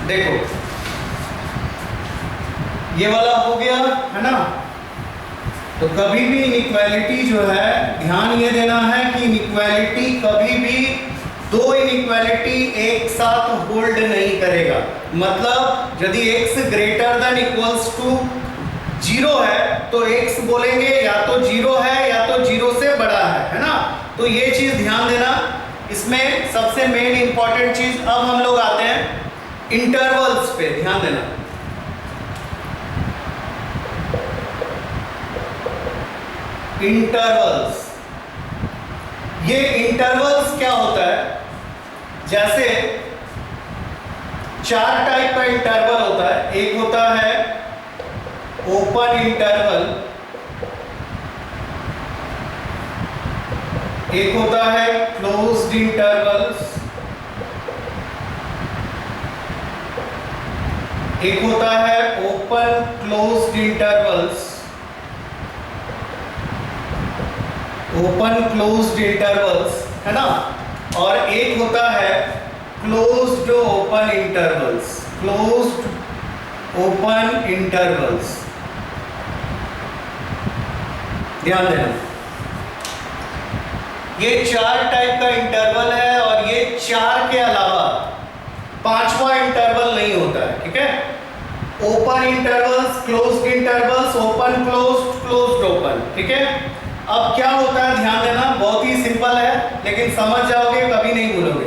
देखो ये वाला हो गया है ना। तो कभी भी इनइक्वालिटी जो है, ध्यान ये देना है कि इनइक्वालिटी कभी भी दो इनइक्वालिटी एक साथ होल्ड नहीं करेगा। मतलब यदि x greater than equals to 0 है तो x बोलेंगे या तो 0 है या तो 0 से बड़ा है ना। तो ये चीज ध्यान देना। इसमें सबसे मेन इंपॉर्टेंट चीज, अब हम लोग आते हैं इंटरवल्स पे, ध्यान देना। इंटरवल्स, ये इंटरवल्स क्या होता है? जैसे 4 टाइप का इंटरवल होता है। एक होता है ओपन इंटरवल, एक होता है क्लोज्ड इंटरवल्स, एक होता है open closed intervals, open closed intervals है ना। और एक होता है closed open intervals, closed open intervals. ध्यान देना, ये 4 टाइप का इंटरवल है और ये 4 के अलावा 5वां इंटरवल नहीं होता है, ठीक है। Open intervals, closed intervals, open closed, closed open, ठीक है। अब क्या होता है ध्यान देना, बहुत ही सिंपल है लेकिन समझ जाओगे, कभी नहीं भूलोगे।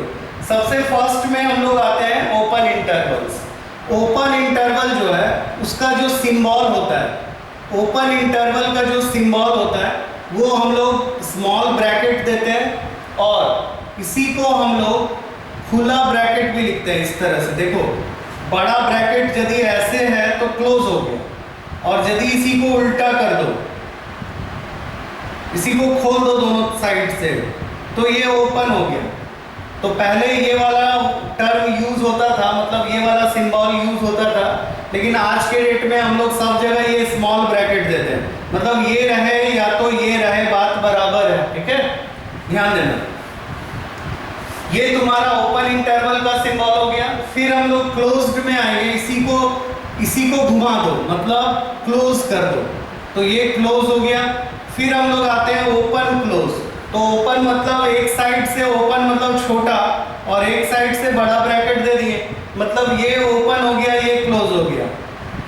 सबसे फर्स्ट में हम लोग आते हैं ओपन इंटरवल्स। ओपन इंटरवल जो है उसका जो सिंबल होता है, ओपन इंटरवल का जो सिंबल होता है वो हम लोग स्मॉल ब्रैकेट देते हैं और इसी को हम लोग खुला ब्रैकेट भी लिखते हैं इस तरह से। देखो बड़ा ब्रैकेट यदि ऐसे है तो क्लोज हो गया, और यदि इसी को उल्टा कर दो, इसी को खोल दो दोनों साइड से, तो ये ओपन हो गया। तो पहले ये वाला टर्म यूज होता था, मतलब ये वाला सिंबल यूज होता था, लेकिन आज के डेट में हम लोग सब जगह ये स्मॉल ब्रैकेट देते हैं। मतलब ये रहे या तो ये रहे, बात बराबर है, ठीक है। ध्यान देना, ये तुम्हारा ओपन इंटरवल का सिंबल हो गया। फिर हम लोग क्लोज्ड में आएंगे, इसी को घुमा दो, मतलब क्लोज कर दो, तो ये क्लोज हो गया। फिर हम लोग आते हैं ओपन क्लोज। तो ओपन मतलब एक साइड से ओपन मतलब छोटा और एक साइड से बड़ा ब्रैकेट दे दिए, मतलब ये ओपन हो गया, ये क्लोज हो गया।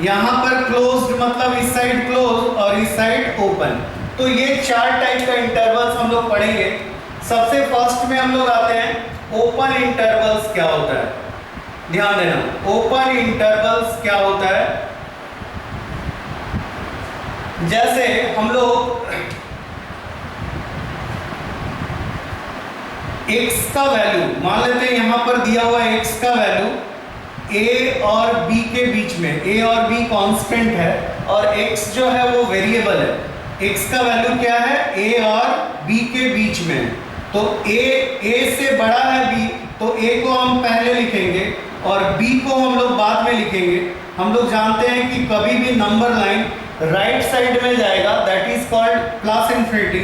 यहाँ पर क्लोज्ड मतलब इस साइड क्लोज और इस साइड ओपन। तो ये 4 टाइप का इंटरवल्स हम लोग पढ़ेंगे। सबसे फर्स्ट में हम लोग आते हैं ओपन इंटरवल्स क्या होता है। ध्यान देना, ओपन इंटरवल्स क्या होता है। जैसे हम लोग x का वैल्यू मान लेते हैं, यहां पर दिया हुआ x का वैल्यू a और b के बीच में, a और b कांस्टेंट है और x जो है वो वेरिएबल है। x का वैल्यू क्या है, a और b के बीच में। तो a से बड़ा है b, तो a को हम पहले लिखेंगे और b को हम लोग बाद में लिखेंगे। हम लोग जानते हैं कि कभी भी नंबर लाइन राइट साइड में जाएगा, that is called plus infinity,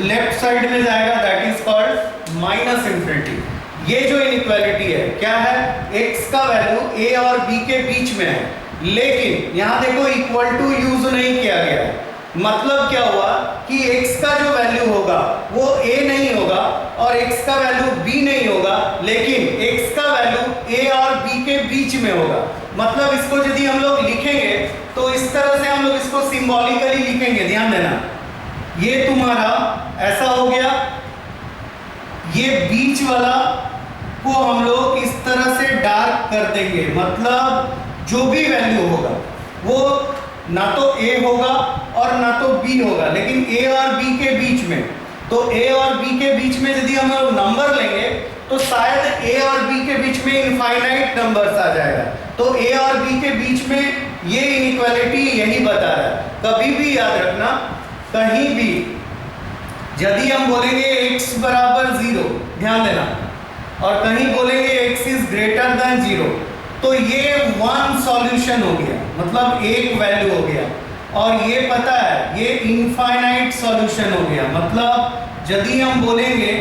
left side में जाएगा, that is called minus infinity. ये जो इनइक्वालिटी है क्या है, x का वैल्यू a और b के बीच में है, लेकिन यहाँ देखो इक्वल टू यूज नहीं किया गया है। मतलब क्या हुआ कि x का जो वैल्यू होगा वो a नहीं होगा और x का वैल्यू b नहीं होगा, लेकिन x का वैल्यू a और b के बीच में होगा। मतलब इसको यदि हम लोग लिखेंगे तो इस तरह से हम लोग इसको सिंबॉलिकली लिखेंगे। ध्यान देना, ये तुम्हारा ऐसा हो गया, ये बीच वाला को हम लोग इस तरह से डार्क कर देंगे। मतलब जो भी वैल्यू होगा वो ना तो a होगा और ना तो b होगा, लेकिन a और b के बीच में। तो a और b के बीच में यदि हम लोग नंबर लेंगे तो शायद a और b के बीच में इनफाइनाइट नंबर्स आ जाएगा। तो a और b के बीच में ये इनइक्वालिटी यही बता रहा है। कभी भी याद रखना, कहीं भी यदि हम बोलेंगे x बराबर 0, ध्यान देना, और कहीं बोलेंगे x इज ग्रेटर देन 0, तो ये वन सॉल्यूशन हो गया, मतलब एक वैल्यू हो गया। और ये पता है ये इनफाइनाइट सॉल्यूशन हो गया। मतलब यदि हम बोलेंगे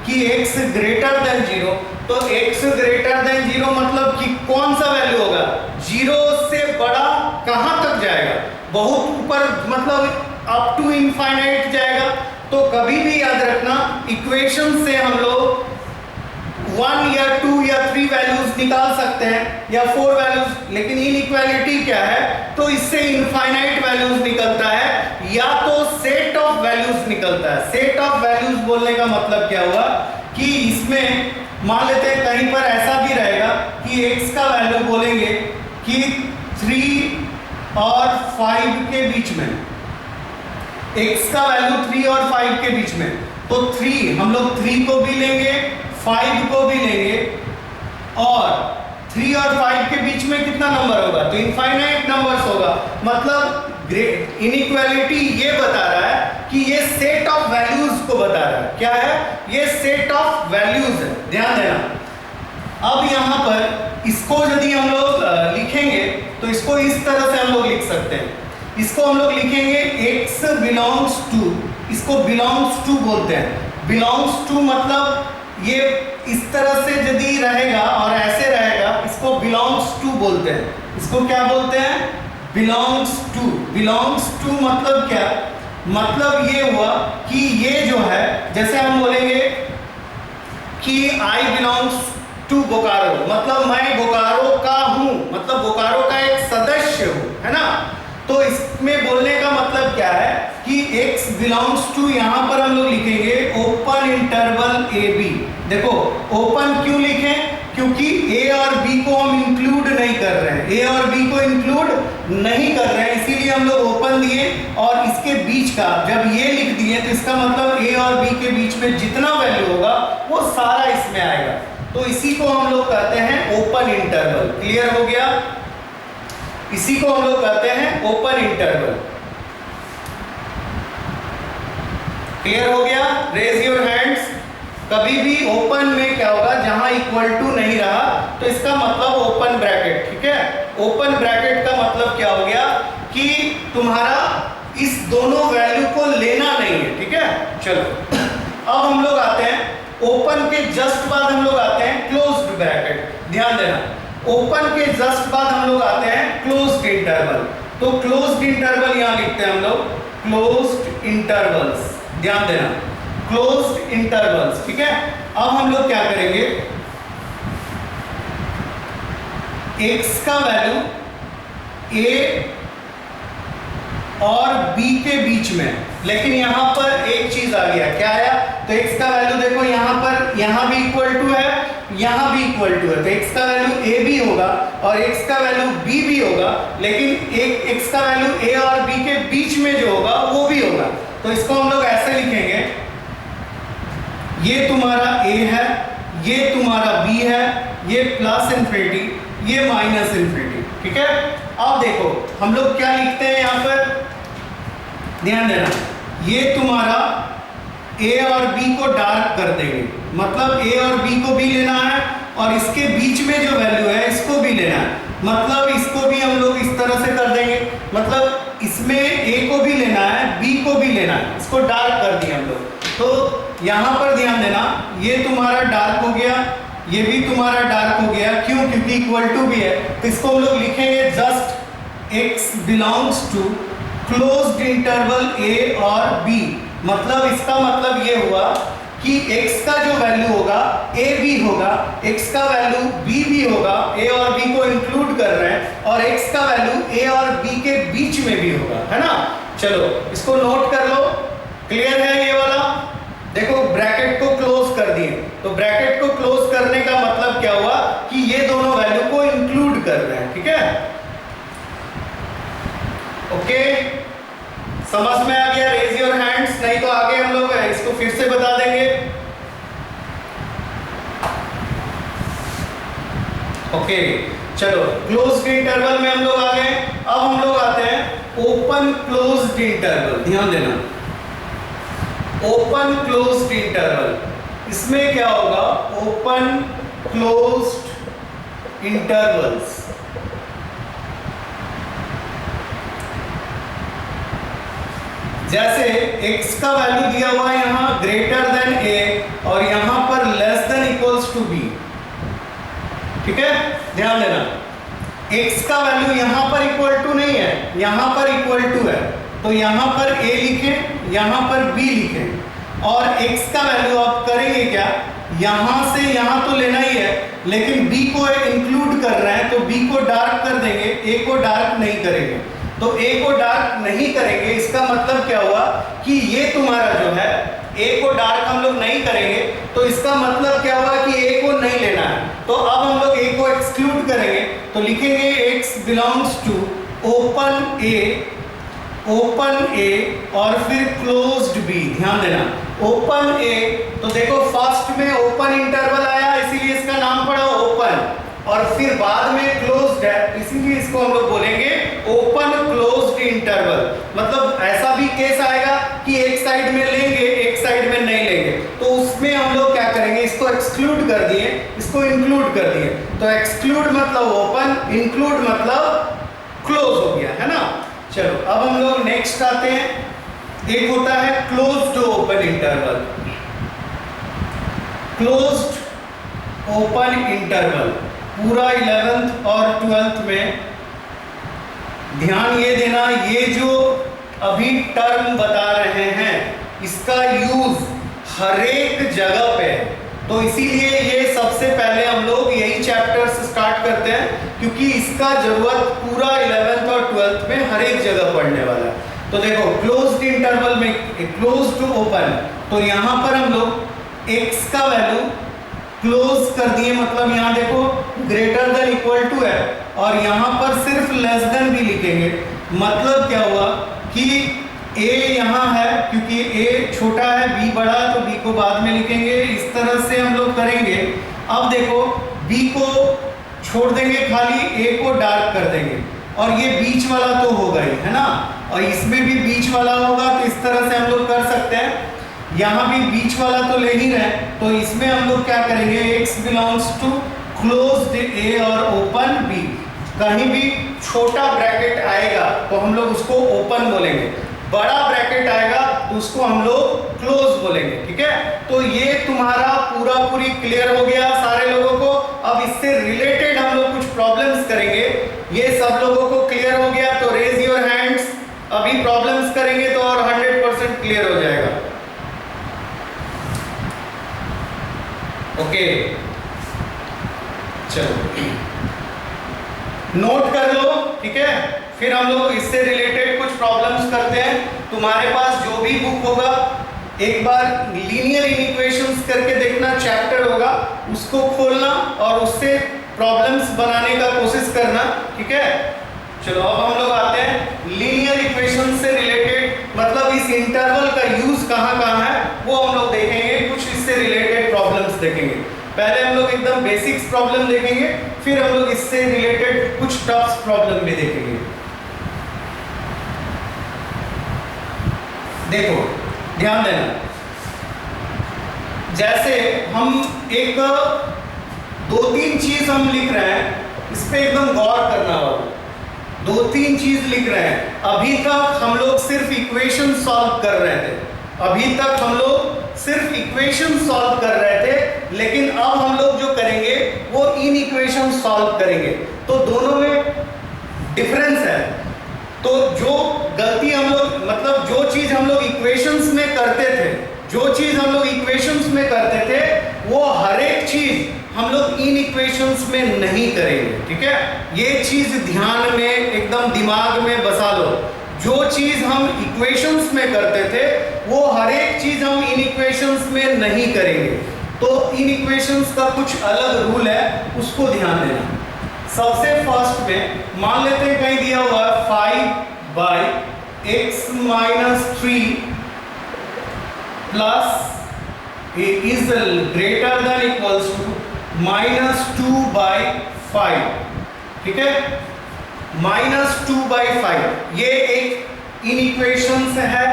कि x ग्रेटर देन 0, तो x ग्रेटर देन 0 मतलब कि कौन सा वैल्यू जीरो से बड़ा कहां तक जाएगा, बहुत ऊपर, मतलब अप टू इनफाइनाइट जाएगा। तो कभी भी याद रखना इक्वेशन से हम लोग 1 या 2 या 3 वैल्यूज निकाल सकते हैं या 4 वैल्यूज, लेकिन इनइक्वालिटी क्या है, तो इससे इनफाइनाइट वैल्यूज निकलता है या तो सेट ऑफ वैल्यूज निकलता है। सेट ऑफ वैल्यूज बोलने का मतलब क्या हुआ कि इसमें मान लेते हैं कहीं पर ऐसा भी रहेगा कि x का वैल्यू बोलेंगे कि 3 और 5 के बीच में, x का वैल्यू 3 और 5 के बीच में, तो 3 हम लोग 3 को भी लेंगे, 5 को भी लेंगे, और 3 और 5 के बीच में कितना नंबर होगा, तो इनफाइनाइट नंबर्स होगा। मतलब इनइक्वालिटी ये बता रहा है कि ये सेट ऑफ वैल्यूज को बता रहा है। क्या है, ये सेट ऑफ वैल्यूज है, ध्यान देना। अब यहां पर इसको यदि हम लोग लिखेंगे तो इसको इस तरह से हम लोग लिख सकते हैं। इसको हम लोग लिखेंगे x बिलोंग्स टू, इसको बिलोंग्स टू बोलते हैं। बिलोंग्स टू मतलब ये इस तरह से यदि रहेगा और ऐसे रहेगा, इसको बिलोंग्स टू बोलते हैं। इसको क्या बोलते हैं, बिलोंग्स टू। बिलोंग्स टू मतलब क्या, मतलब ये हुआ कि ये जो है, जैसे हम बोलेंगे कि आई बिलोंग्स टू बोकारो, मतलब मैं बोकारो का हूं, मतलब बोकारो का एक सदस्य हूं, है ना। तो इसमें बोलने का मतलब क्या है कि x बिलोंग्स टू, यहां पर हम लोग लिखेंगे ओपन इंटरवल ए बी। देखो ओपन क्यों लिखें, क्योंकि a और b को हम इंक्लूड नहीं कर रहे हैं, a और b को इंक्लूड नहीं कर रहे हैं, इसीलिए हम लोग ओपन दिए। और इसके बीच का जब ये लिख दिए तो इसका मतलब a और b के बीच में जितना वैल्यू होगा वो सारा इसमें आएगा। तो इसी को हम लोग कहते हैं ओपन इंटरवल। क्लियर हो गया, इसी को हम लोग कहते हैं ओपन इंटरवल। क्लियर हो गया, रेज योर हैंड्स। कभी भी ओपन में क्या होगा, जहां इक्वल टू नहीं रहा तो इसका मतलब ओपन ब्रैकेट, ठीक है। ओपन ब्रैकेट का मतलब क्या हो गया कि तुम्हारा इस दोनों वैल्यू को लेना नहीं है, ठीक है। चलो अब हम लोग आते हैं ओपन के जस्ट बाद हम लोग आते हैं क्लोज्ड ब्रैकेट। ध्यान देना, ओपन के जस्ट बाद हम लोग आते हैं क्लोज्ड इंटरवल। तो क्लोज्ड इंटरवल यहां लिखते हैं हम लोग क्लोज्ड इंटरवल्स। ध्यान देना, क्लोज्ड इंटरवल्स, ठीक है। अब हम लोग क्या करेंगे, x का वैल्यू a और b के बीच में, लेकिन यहां पर एक चीज आ गया, क्या आया, तो x का वैल्यू देखो यहां पर, यहां भी इक्वल टू है, यहां भी इक्वल टू है, तो x का वैल्यू a भी होगा और x का वैल्यू b भी होगा, लेकिन एक x का वैल्यू a और b के बीच में जो होगा वो भी होगा। तो इसको हम लोग ऐसे लिखेंगे, ये तुम्हारा a है, ये तुम्हारा b है, ये प्लस इन्फिनिटी, ये माइनस इन्फिनिटी, ठीक है। अब देखो हम लोग क्या लिखते हैं यहां पर, ध्यान देना, ये तुम्हारा a और b को डार्क कर देंगे, मतलब a और b को भी लेना है और इसके बीच में जो वैल्यू है इसको भी लेना है, मतलब इसको भी हम लोग इस तरह से कर देंगे, मतलब इसमें a को भी लेना है, b को भी लेना है, इसको डार्क कर दिया हम लोग। तो यहां पर ध्यान देना, ये तुम्हारा डार्क हो गया, ये भी तुम्हारा डार्क हो गया, क्यों, क्योंकि इक्वल टू भी है। तो इसको हम लोग लिखेंगे just x belongs to closed interval a और b। मतलब इसका मतलब ये हुआ कि x का जो वैल्यू होगा a भी होगा, x का वैल्यू b भी होगा, a और b को इंक्लूड कर रहे हैं, और x का वैल्यू a और b के बीच में भी होगा, है ना। चलो इसको नोट कर लो, क्लियर है ये वाला। देखो ब्रैकेट को क्लोज कर दिए, तो ब्रैकेट को क्लोज करने का मतलब क्या हुआ कि ये दोनों वैल्यू को इंक्लूड कर रहे हैं, ठीक है। ओके, समझ में आ गया, रेज योर हैंड्स, नहीं तो आगे हम लोग इसको फिर से बता देंगे। ओके चलो, क्लोज्ड इंटरवल में हम लोग आ गए। अब हम लोग आते हैं ओपन क्लोज्ड इंटरवल। ध्यान देना, ओपन क्लोज्ड इंटरवल, इसमें क्या होगा, ओपन क्लोज्ड इंटरवल्स, जैसे x का वैल्यू दिया हुआ है यहां ग्रेटर देन a और यहां पर less than equals to b, ठीक है। ध्यान देना, x का वैल्यू यहाँ पर इक्वल टू नहीं है, यहाँ पर इक्वल टू है, तो यहाँ पर a लिखें, यहाँ पर b लिखें। और x का वैल्यू आप करेंगे क्या, यहाँ से यहाँ तो लेना ही है, लेकिन b को इंक्लूड कर रहे हैं तो b को डार्क कर देंगे, a को डार्क नहीं करेंगे। तो a को डार्क नहीं करेंगे, इसका मतलब क्या हुआ कि ये तुम्हारा जो है a को डार्क हम लोग नहीं करेंगे, तो इसका मतलब क्या हुआ कि a को नहीं लेना है। तो अब हम लोग a को एक्सक्लूड करेंगे, तो लिखेंगे x belongs to open a और फिर क्लोज्ड b। ध्यान देना, ओपन a, तो देखो फर्स्ट में ओपन इंटरवल आया इसीलिए इसका नाम पड़ा ओपन, और फिर बाद में क्लोज्ड है इसीलिए इसको हम लोग बोलेंगे ओपन क्लोज्ड इंटरवल। मतलब ऐसा भी केस आएगा कि एक साइड में लेंगे एक साइड में नहीं लेंगे, तो उसमें हम लोग क्या करेंगे, इसको एक्सक्लूड कर दिए, इसको इंक्लूड कर दिए। तो एक्सक्लूड मतलब ओपन, इंक्लूड मतलब क्लोज हो गया, है ना। चलो अब हम लोग नेक्स्ट आते हैं, एक होता है closed open interval. Closed open interval पूरा 11th और 12th में ध्यान ये देना, ये जो अभी टर्म बता रहे हैं इसका यूज हर एक जगह पे है, तो इसीलिए ये सबसे पहले हम लोग यही चैप्टर से स्टार्ट करते हैं, क्योंकि इसका जरूरत पूरा 11th और 12th में हर एक जगह पढ़ने वाला है। तो देखो क्लोज्ड इंटरवल में क्लोज्ड ओपन, तो यहाँ पर हम लोग x का वैल्यू क्लोज कर दिए, मतलब यहाँ देखो ग्रेटर देन इक्वल टू है, और यहाँ पर सिर्फ लेस देन भी लिखेंगे। मतलब क्या हुआ कि a यहाँ है, क्योंकि a छोटा है b बड़ा है, तो b को बाद में लिखेंगे। इस तरह से हम लोग करेंगे। अब देखो b को छोड़ देंगे खाली, a को डार्क कर देंगे, और ये बीच वाला तो होगा ही, है ना, और इसमें भी बीच वाला होगा, तो इस तरह से हम लोग कर सकते हैं। यहाँ भी बीच वाला तो ले ही रहे, तो इसमें हम लोग क्या करेंगे, x belongs to closed a और ओपन b। कहीं भी छोटा ब्रैकेट आएगा तो हम लोग उसको ओपन बोलेंगे, बड़ा ब्रैकेट आएगा तो उसको हम लोग क्लोज बोलेंगे, ठीक है। तो ये तुम्हारा पूरी क्लियर हो गया सारे लोगों को। अब इससे रिलेटेड हम लोग कुछ प्रॉब्लम्स करेंगे। ये सब लोगों को क्लियर हो गया तो रेज योर हैंड्स। अभी प्रॉब्लम्स करेंगे तो और 100% क्लियर हो जाएगा। ओके चलो नोट कर लो, ठीक है। फिर हम लोग इससे रिलेटेड कुछ प्रॉब्लम्स करते हैं। तुम्हारे पास जो भी बुक होगा एक बार लीनियर इक्वेशंस करके देखना, चैप्टर होगा उसको खोलना और उससे प्रॉब्लम्स बनाने का कोशिश करना, ठीक है। चलो अब हम लोग आते हैं लीनियर इक्वेशन से रिलेटेड, मतलब इस इंटरवल का यूज कहाँ कहाँ है वो हम लोग देखेंगे, कुछ इससे रिलेटेड प्रॉब्लम्स देखेंगे। पहले हम लोग एकदम बेसिक्स प्रॉब्लम देखेंगे, फिर हम लोग इससे रिलेटेड कुछ टफ्स प्रॉब्लम भी देखेंगे। देखो ध्यान देना, जैसे हम एक 2-3 चीज हम लिख रहे हैं, इस पे एकदम गौर करना होगा। 2-3 चीज लिख रहे हैं। अभी तक हम लोग सिर्फ इक्वेशन सॉल्व कर रहे थे, अभी तक हम लोग सिर्फ इक्वेशन सॉल्व कर रहे थे, लेकिन अब हम लोग जो करेंगे वो इन इक्वेशन सॉल्व करेंगे। तो दोनों में डिफरेंस है। तो जो गलती हम लोग, मतलब जो चीज हम लोग इक्वेशंस में करते थे, जो चीज हम लोग इक्वेशंस में करते थे, वो हर एक चीज हम लोग इन इक्वेशंस में नहीं करेंगे, ठीक है। ये चीज ध्यान में एकदम दिमाग में बसा लो। जो चीज हम इक्वेशंस में करते थे वो हर एक चीज हम इन इक्वेशंस में नहीं करेंगे। तो इन इक्वेशंस का कुछ अलग रूल है, उसको ध्यान देना। सबसे फर्स्ट में मान लेते हैं कहीं दिया हुआ है 5/x - 3 plus is greater than equals to -2/5, ठीक है। -2/5 ये एक इन इक्वेशंस है।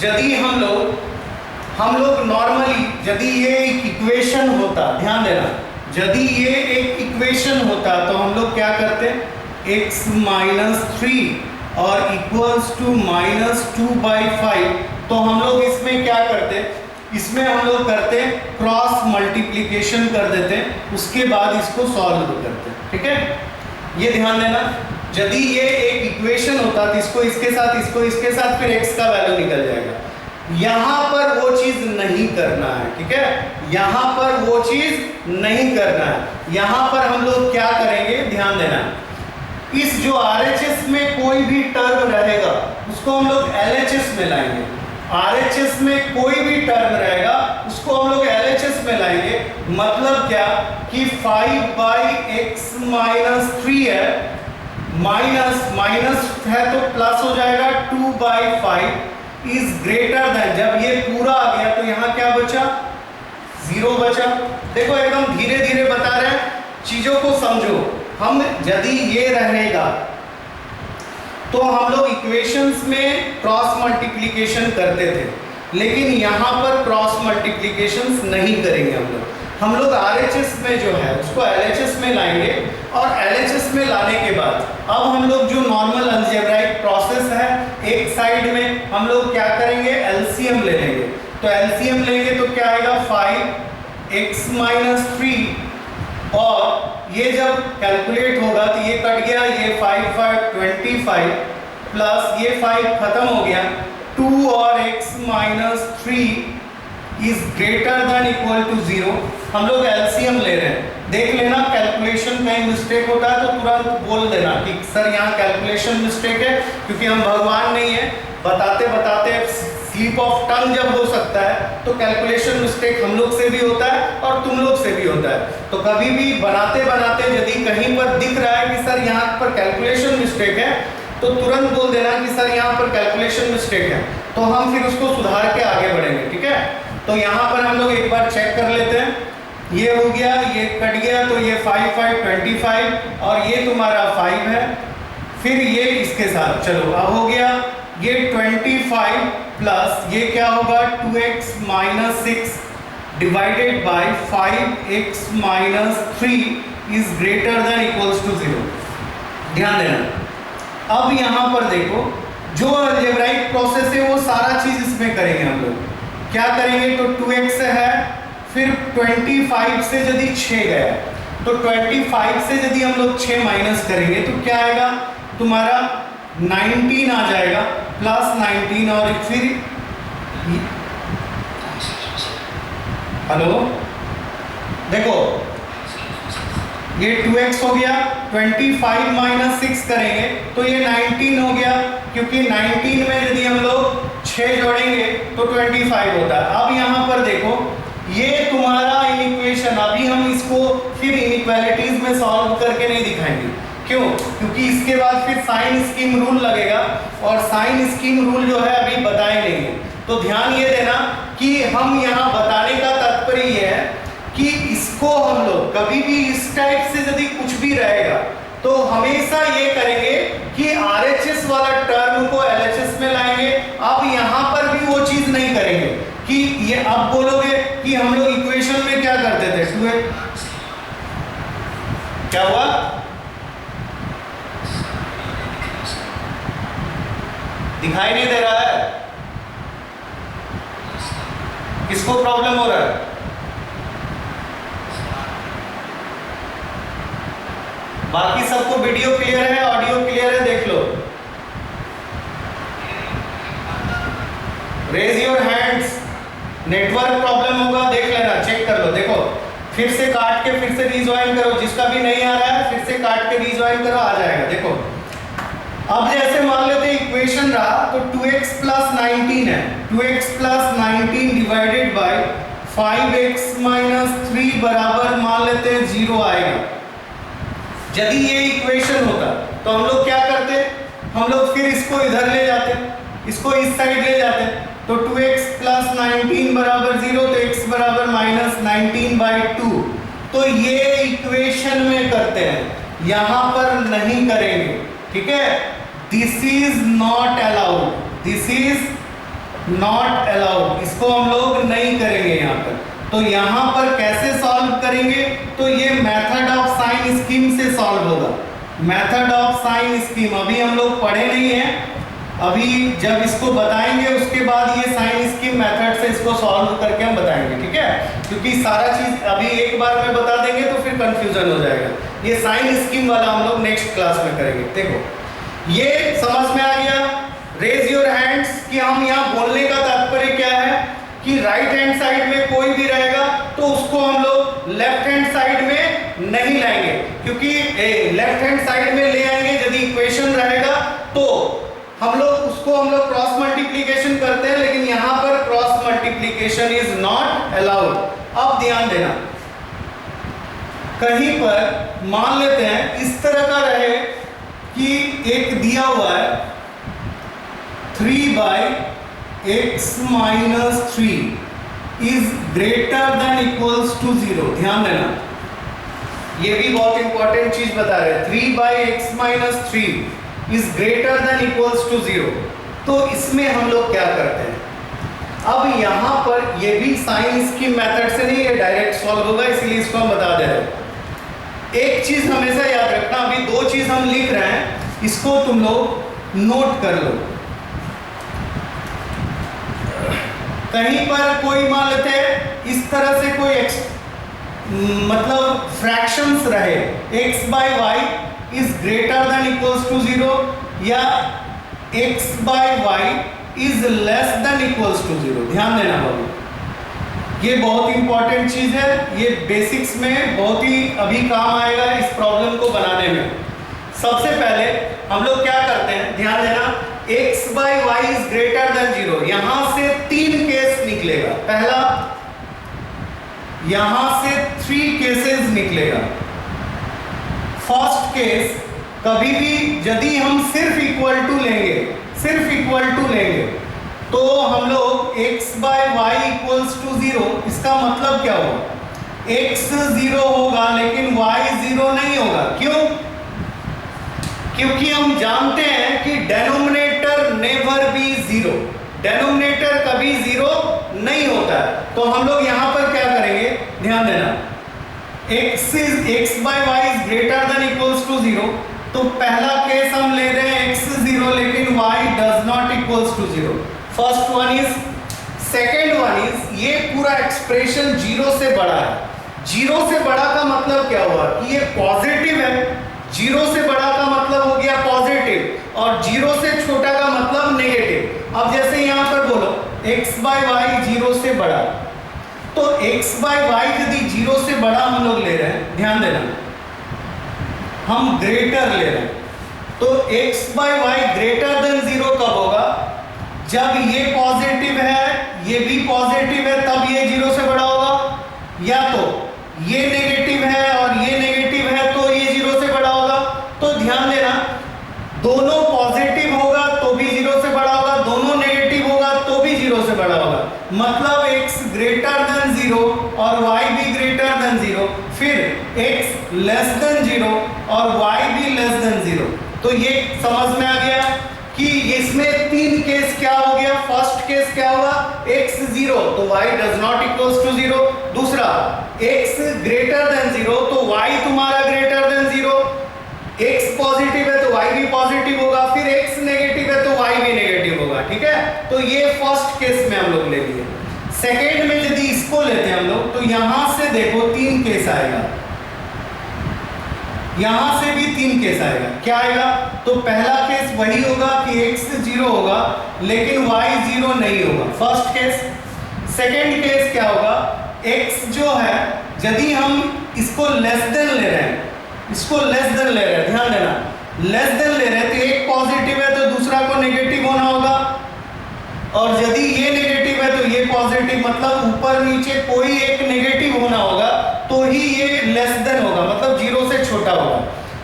यदि हम लोग नॉर्मली, यदि ये एक इक्वेशन होता, ध्यान देना, यदि ये एक इक्वेशन होता तो हम लोग क्या करते, x - 3 और इक्वल्स टू -2/5, तो हम लोग इसमें क्या करते, इसमें हम लोग करते क्रॉस मल्टीप्लिकेशन कर देते, उसके बाद इसको सॉल्व करते, ठीक है। ये ध्यान देना, यदि ये एक इक्वेशन होता तो इसको इसके साथ, इसको इसके साथ, फिर x का वैल्यू निकल जाएगा। यहां पर वो चीज नहीं करना है, ठीक है, यहां पर वो चीज नहीं करना है। यहां पर हम लोग क्या करेंगे, ध्यान देना, इस जो RHS में कोई भी टर्म रहेगा उसको हम लोग LHS में लाएंगे। RHS में कोई भी टर्म रहेगा उसको हम लोग LHS में लाएंगे। मतलब क्या कि 5/x - 3 है, माइनस है तो प्लस हो जाएगा, 2/5 इज ग्रेटर देन, जब ये पूरा आ गया तो यहाँ क्या बचा, 0 बचा। देखो एकदम धीरे धीरे बता रहे हैं, चीजों को समझो। हम यदि ये रहेगा तो हम लोग इक्वेशंस में क्रॉस मल्टीप्लिकेशन करते थे, लेकिन यहाँ पर क्रॉस मल्टीप्लिकेशंस नहीं करेंगे हम लोग RHS में जो है उसको LHS में लाएंगे, और LHS में लाने के बाद अब हम लोग जो नॉर्मल अलजेब्राइक प्रोसेस है, एक साइड में हम लोग क्या करेंगे, LCM ले लेंगे। तो LCM लेंगे तो क्या आएगा, 5x - 3, और ये जब कैलकुलेट होगा तो ये कट गया, ये 5 5 25 प्लस ये 5 खत्म हो गया, 2 और x - 3 is greater than equal to 0। हम लोग LCM ले रहे हैं, देख लेना कैलकुलेशन कहीं मिस्टेक होता है तो तुरंत बोल देना कि सर यहाँ कैलकुलेशन मिस्टेक है, क्योंकि हम भगवान नहीं है, बताते बताते स्लिप ऑफ टंग जब हो सकता है तो कैलकुलेशन मिस्टेक हम लोग से भी होता है और तुम लोग से भी होता है। तो कभी भी बनाते बनाते यदि कहीं पर दिख रहा है कि सर यहाँ पर कैलकुलेशन मिस्टेक है, तो तुरंत बोल देना कि सर यहाँ पर कैलकुलेशन मिस्टेक है, तो हम फिर उसको सुधार के आगे बढ़ेंगे, ठीक है। तो यहाँ पर हम लोग एक बार चेक कर लेते हैं, ये हो गया, ये कट गया, तो ये 5 5 25 और ये तुम्हारा 5 है, फिर ये इसके साथ, चलो अब हो गया ये 25 प्लस ये क्या होगा, 2x - 6 divided by 5x - 3 is greater than equals to 0। ध्यान देना, अब यहाँ पर देखो जो अलजेब्राइक प्रोसेस है वो सारा चीज इसमें करेंगे हम लोग। क्या करेंगे, तो 2x है, फिर 25 से यदि 6 गया तो 25 से यदि हम लोग 6 माइनस करेंगे तो क्या आएगा, तुम्हारा 19 आ जाएगा, प्लस 19 और फिर हेलो देखो ये 2x हो गया, 25 - 6 करेंगे तो ये 19 हो गया, क्योंकि 19 में यदि हम लोग 6 जोड़ेंगे तो 25 होता है। अब यहाँ पर देखो ये तुम्हारा इक्वेशन, अभी हम इसको फिर इनइक्वालिटीज में सॉल्व करके नहीं दिखाएंगे, क्यों, क्योंकि इसके बाद फिर साइन स्कीम रूल लगेगा, और साइन स्कीम रूल जो है अभी बताए नहीं है। तो ध्यान ये देना कि हम यहाँ बताने का तात्पर्य ये है कि इसको हम लोग कभी भी इस टाइप से यदि कुछ भी रहेगा तो हमेशा ये करेंगे कि RHS वाला टर्म को LHS में लाएंगे। अब यहाँ पर भी वो चीज नहीं करेंगे कि ये, अब बोलोगे कि हम लोग इक्वेशन में क्या करते थे, 2x क्या हुआ, दिखाई नहीं दे रहा है, किसको प्रॉब्लम हो रहा है, बाकी सबको वीडियो क्लियर है, ऑडियो क्लियर है, देख लो, raise your hands. Network problem होगा, देख लेना, चेक कर लो, देखो फिर से काट के फिर से रीजॉइन करो, जिसका भी नहीं आ रहा है फिर से काट के रीजॉइन करो, आ जाएगा। देखो अब जैसे मान लेते इक्वेशन रहा तो 2x + 19 है, 2x + 19 डिवाइडेड बाय 5x - 3 बराबर मान लेते हैं 0 आएगा। यदि ये इक्वेशन होता तो हम लोग क्या करते, हम लोग फिर इसको इधर ले जाते, इसको इस साइड ले जाते, तो 2x + 19 बराबर 0, तो x बराबर -19/2। तो ये इक्वेशन में करते हैं, यहाँ पर नहीं करेंगे, ठीक है। This is not allowed, this is not allowed, इसको हम लोग नहीं करेंगे यहाँ पर। तो यहाँ पर कैसे सॉल्व करेंगे, तो ये मेथड ऑफ साइन स्कीम से सॉल्व होगा, मेथड ऑफ साइन स्कीम अभी हम लोग पढ़े नहीं है, अभी जब इसको बताएंगे उसके बाद ये साइन स्कीम मेथड से इसको सॉल्व करके हम बताएंगे, ठीक है? क्योंकि सारा चीज अभी एक बार में बता देंगे तो फिर कंफ्यूजन हो जाएगा। ये साइन स्कीम वाला हम लोग नेक्स्ट क्लास में करेंगे। देखो ये समझ में आ गया, रेज योर हैंड्स कि हम यहाँ बोलने का तात्पर्य क्या है कि राइट हैंड साइड में कोई भी रहेगा तो उसको हम लोग लेफ्ट हैंड साइड में नहीं लाएंगे, क्योंकि लेफ्ट हैंड साइड में ले आएंगे यदि इक्वेशन रहेगा तो हम लोग क्रॉस मल्टीप्लिकेशन करते हैं, लेकिन यहां पर cross multiplication is not allowed. अब ध्यान देना, कहीं पर मान लेते हैं इस तरह का रहे कि एक दिया हुआ है 3/x - 3 is greater than equals to 0। ध्यान देना, ये भी बहुत इंपॉर्टेंट चीज बता रहे हैं। 3/x - 3 is greater than equals to 0। तो इसमें हम लोग क्या करते हैं, अब यहां पर ये भी साइन स्कीम मेथड से नहीं, ये डायरेक्ट सॉल्व होगा, इसलिए इसको हम बता दे रहे हैं। एक चीज हमेशा याद रखना, अभी दो चीज हम लिख रहे हैं, इसको तुम लोग नोट कर लो। कहीं पर कोई मान लेते हैं इस तरह से कोई मतलब फ्रैक्शंस रहे, x/y is greater than equals to 0 या x/y is less than equals to 0। ध्यान देना बाबू, ये बहुत इंपॉर्टेंट चीज है, ये बेसिक्स में बहुत ही अभी काम आएगा इस प्रॉब्लम को बनाने में। सबसे पहले हम लोग क्या करते हैं, ध्यान देना, x/y इज ग्रेटर देन 0, यहां से 3 केस निकलेगा। पहला, यहां से 3 केसेस निकलेगा। फर्स्ट केस, कभी भी यदि हम सिर्फ इक्वल टू लेंगे तो हम लोग x/y इक्वल्स टू 0, इसका मतलब क्या होगा, x 0 होगा लेकिन y 0 नहीं होगा। क्यों? क्योंकि हम जानते हैं कि डेनोमिनेटर नेवर बी 0, डेनोमिनेटर कभी 0 नहीं होता है। तो हम लोग यहां पर क्या करेंगे, ध्यान देना, x/y is greater than equals to 0, तो पहला केस हम ले रहे हैं x 0 लेकिन y does not equals to 0। First one is, second one is, ये पूरा एक्सप्रेशन 0 से बड़ा है। 0 से बड़ा का मतलब क्या हुआ कि ये पॉजिटिव है, 0 से बड़ा का मतलब हो गया पॉजिटिव और 0 से छोटा का मतलब नेगेटिव। अब जैसे यहां पर बोलो x/y 0 से बड़ा, तो x/y यदि 0 से बड़ा हम लोग ले रहे हैं, ध्यान देना, हम ग्रेटर ले रहे हैं, तो x/y ग्रेटर देन 0 कब होगा, जब ये पॉजिटिव है, ये भी पॉजिटिव है, तब ये 0 से बड़ा होगा, या तो ये नेगेटिव है और ये नेगेटिव है तो ये 0 से बड़ा होगा। तो ध्यान देना, दोनों पॉजिटिव होगा तो भी 0 से बड़ा होगा, दोनों नेगेटिव होगा तो भी 0 से बड़ा होगा। मतलब x ग्रेटर देन 0 और y भी ग्रेटर देन 0, फिर x लेस देन 0 और y भी लेस देन 0। तो ये समझ में आ गया कि इसमें 3 केस क्या हो गया। फर्स्ट केस क्या हुआ, x 0 तो y does not equals to 0। दूसरा, x ग्रेटर देन 0 तो y तुम्हारा ग्रेटर देन 0, x पॉजिटिव है तो y भी पॉजिटिव होगा, फिर x नेगेटिव है तो y भी नेगेटिव होगा। ठीक है, तो ये फर्स्ट केस में हम लोग ले लिए। सेकेंड में यदि इसको लेते हैं हम लोग, तो यहां से देखो 3 केस आएगा, यहां से भी 3 केस आएगा। क्या आएगा, तो पहला केस वही होगा कि x 0 होगा लेकिन y 0 नहीं होगा, फर्स्ट केस। सेकेंड केस क्या होगा, x जो है यदि हम इसको लेस देन ले रहे हैं, इसको लेस देन ले रहे हैं, ध्यान देना, लेस देन ले रहे हैं तो एक पॉजिटिव है तो दूसरा को नेगेटिव होना होगा, और यदि ये नेगेटिव है तो ये पॉजिटिव, मतलब ऊपर नीचे कोई एक नेगेटिव होना होगा तो ही ये लेस देन होगा, मतलब 0 से छोटा होगा।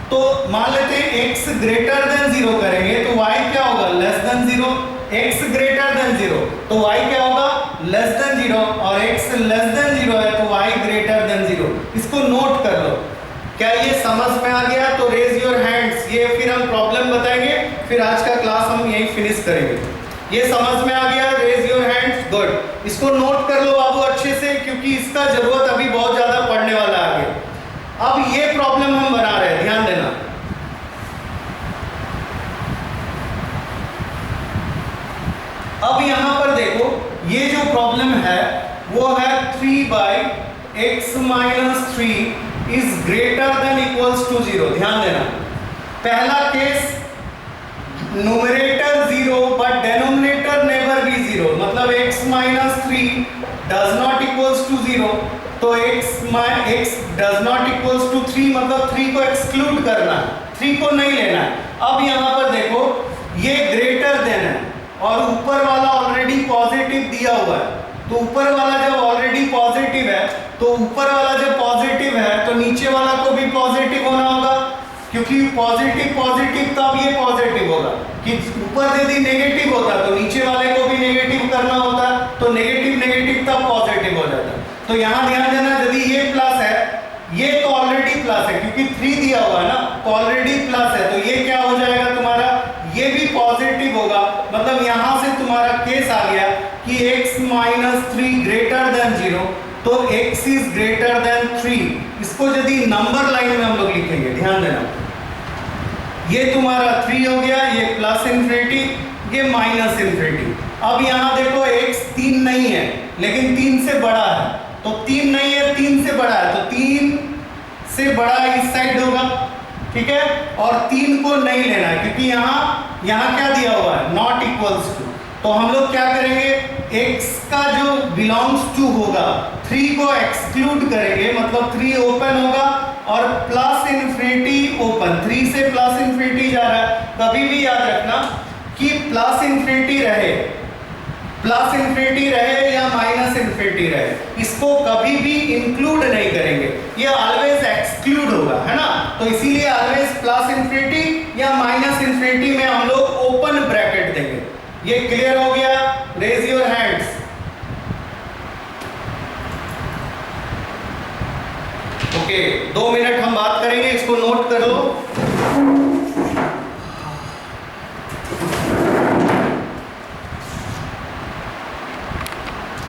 तो मान लेते हैं x ग्रेटर देन 0 करेंगे तो y क्या होगा, less than 0। x greater then 0 तो y क्या होगा, लेस देन 0, और x लेस देन 0 है तो y ग्रेटर देन 0। इसको नोट कर लो। क्या ये समझ में आ गया? तो रेज योर हैंड्स, ये फिर हम प्रॉब्लम बताएंगे, फिर आज का क्लास हम यही फिनिश करेंगे। ये समझ में आ गया, रेज योर हैंड्स, गुड। इसको नोट कर लो बाबू अच्छे से, क्योंकि इसका जरूरत अभी बहुत ज्यादा पढ़ने वाला है आगे। अब ये प्रॉब्लम हम बना रहे हैं, ध्यान देना। Minus 3 is greater than equals to 0। ध्यान देना, पहला case numerator 0 but denominator never be 0, मतलब x minus 3 does not equals to 0, तो x does not equals to 3 मतलब 3 को एक्सक्लूड करना है, 3 को नहीं लेना है। अब यहां पर देखो ये ग्रेटर देन है और ऊपर वाला ऑलरेडी पॉजिटिव दिया हुआ है, तो ऊपर वाला जब ऑलरेडी पॉजिटिव है तो ऊपर वाला जब पॉजिटिव है तो नीचे वाला को भी पॉजिटिव होना होगा, क्योंकि पॉजिटिव पॉजिटिव तब ये पॉजिटिव होगा, कि ऊपर यदि नेगेटिव होता तो नीचे वाले को भी नेगेटिव करना होता, तो नेगेटिव नेगेटिव तब पॉजिटिव हो जाता। तो यहाँ ध्यान देना, यदि ये प्लस है, ये तो ऑलरेडी प्लस है क्योंकि 3 दिया हुआ है ना, तो ऑलरेडी प्लस है, तो ये क्या हो जाएगा तुम्हारा, ये भी पॉजिटिव होगा, मतलब यहां से तुम्हारा केस आ गया कि x माइनस 3 ग्रेटर देन 0, तो x इज ग्रेटर देन 3। इसको यदि नंबर लाइन में हम लोग लिखेंगे, ध्यान देना, ये तुम्हारा 3 हो गया, ये प्लस इन्फिनिटी, ये माइनस इन्फिनिटी। अब यहां देखो x 3 नहीं है लेकिन 3 से बड़ा है, तो 3 नहीं है 3 से बड़ा है, तो 3 से बड़ा इस साइड होगा, ठीक है, और 3 को नहीं लेना है क्योंकि यहाँ क्या दिया हुआ है, नॉट इक्वल्स टू, तो हम लोग क्या करेंगे, x का जो बिलोंग्स टू होगा 3 को एक्सक्लूड करेंगे, मतलब 3 ओपन होगा और प्लस इन्फिनिटी ओपन, 3 से प्लस इन्फिनिटी जा रहा है। कभी भी याद रखना कि प्लस इन्फिनिटी रहे या माइनस इन्फिनिटी रहे, इसको कभी भी इंक्लूड नहीं करेंगे, ये ऑलवेज एक्सक्लूड होगा, है ना, तो इसीलिए ऑलवेज प्लस इन्फिनिटी या माइनस इन्फिनिटी में हम लोग ओपन ब्रैकेट देंगे। ये क्लियर हो गया? Raise your hands. Okay, 2 minute हम बात करेंगे, इसको नोट कर लो।